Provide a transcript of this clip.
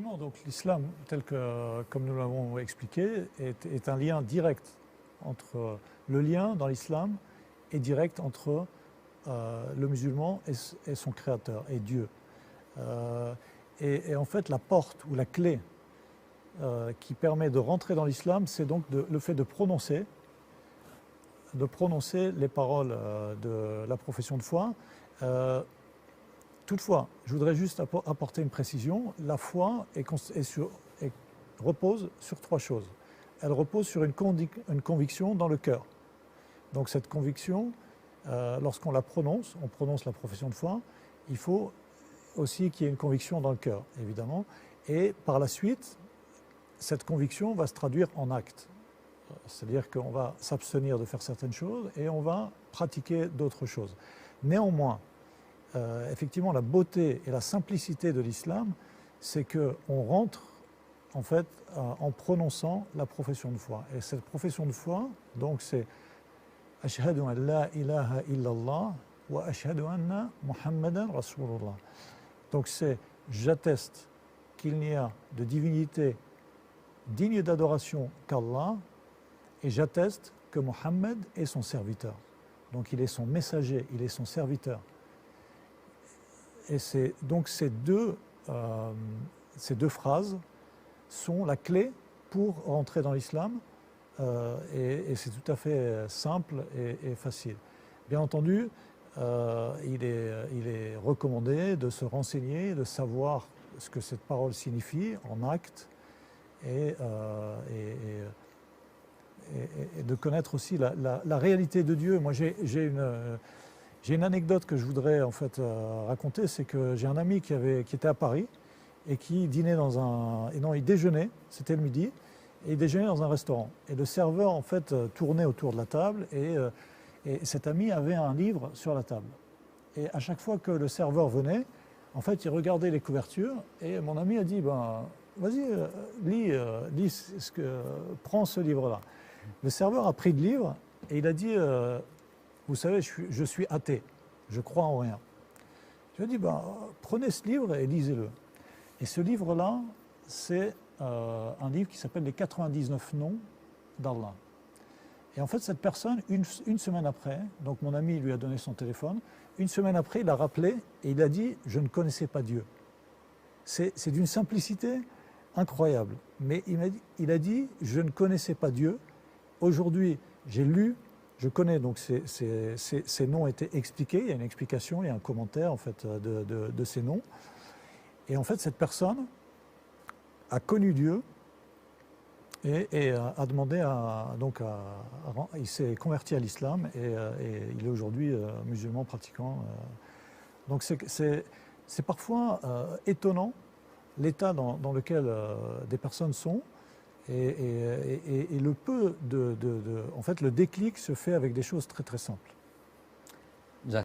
Effectivement, donc l'islam, tel que, comme nous l'avons expliqué, est un lien direct entre le lien dans l'islam est direct entre le musulman et son créateur, et Dieu. Euh, et en fait, la porte ou la clé qui permet de rentrer dans l'islam, c'est donc le fait de prononcer les paroles de la profession de foi. Euh, Toutefois, je voudrais juste apporter une précision. La foi repose sur trois choses. Elle repose sur une conviction dans le cœur. Donc cette conviction, lorsqu'on la prononce, on prononce la profession de foi, il faut aussi qu'il y ait une conviction dans le cœur, évidemment. Et par la suite, cette conviction va se traduire en acte. C'est-à-dire qu'on va s'abstenir de faire certaines choses et on va pratiquer d'autres choses. Néanmoins, effectivement, la beauté et la simplicité de l'islam, c'est qu'on rentre en fait en prononçant la profession de foi. Et cette profession de foi, donc c'est Ashhadu an la ilaha illallah wa ashhadu anna Muhammadan Rasulullah. Donc c'est j'atteste qu'il n'y a de divinité digne d'adoration qu'Allah et j'atteste que Mohammed est son serviteur. Donc il est son messager, il est son serviteur. Et donc ces deux phrases sont la clé pour rentrer dans l'islam et c'est tout à fait simple et facile. Bien entendu, il est recommandé de se renseigner, de savoir ce que cette parole signifie en actes et de connaître aussi la réalité de Dieu. Moi, j'ai une anecdote que je voudrais en fait raconter, c'est que j'ai un ami qui était à Paris et qui dînait il déjeunait, c'était le midi, et il déjeunait dans un restaurant. Et le serveur en fait tournait autour de la table et cet ami avait un livre sur la table. Et à chaque fois que le serveur venait, en fait, il regardait les couvertures et mon ami a dit vas-y, lis prends ce livre-là. Le serveur a pris le livre et il a dit vous savez, je suis athée, je crois en rien. Je lui ai dit, prenez ce livre et lisez-le. Et ce livre-là, c'est un livre qui s'appelle Les 99 noms d'Allah. Et en fait, cette personne, une semaine après, donc mon ami lui a donné son téléphone, une semaine après, il a rappelé et il a dit, je ne connaissais pas Dieu. C'est d'une simplicité incroyable. Mais il a dit, je ne connaissais pas Dieu. Aujourd'hui, j'ai lu. Je connais, donc ces noms étaient expliqués, il y a une explication, il y a un commentaire en fait de ces noms. Et en fait, cette personne a connu Dieu et a demandé il s'est converti à l'islam et il est aujourd'hui musulman pratiquant. Donc c'est parfois étonnant l'état dans lequel des personnes sont. Et en fait, le déclic se fait avec des choses très très simples.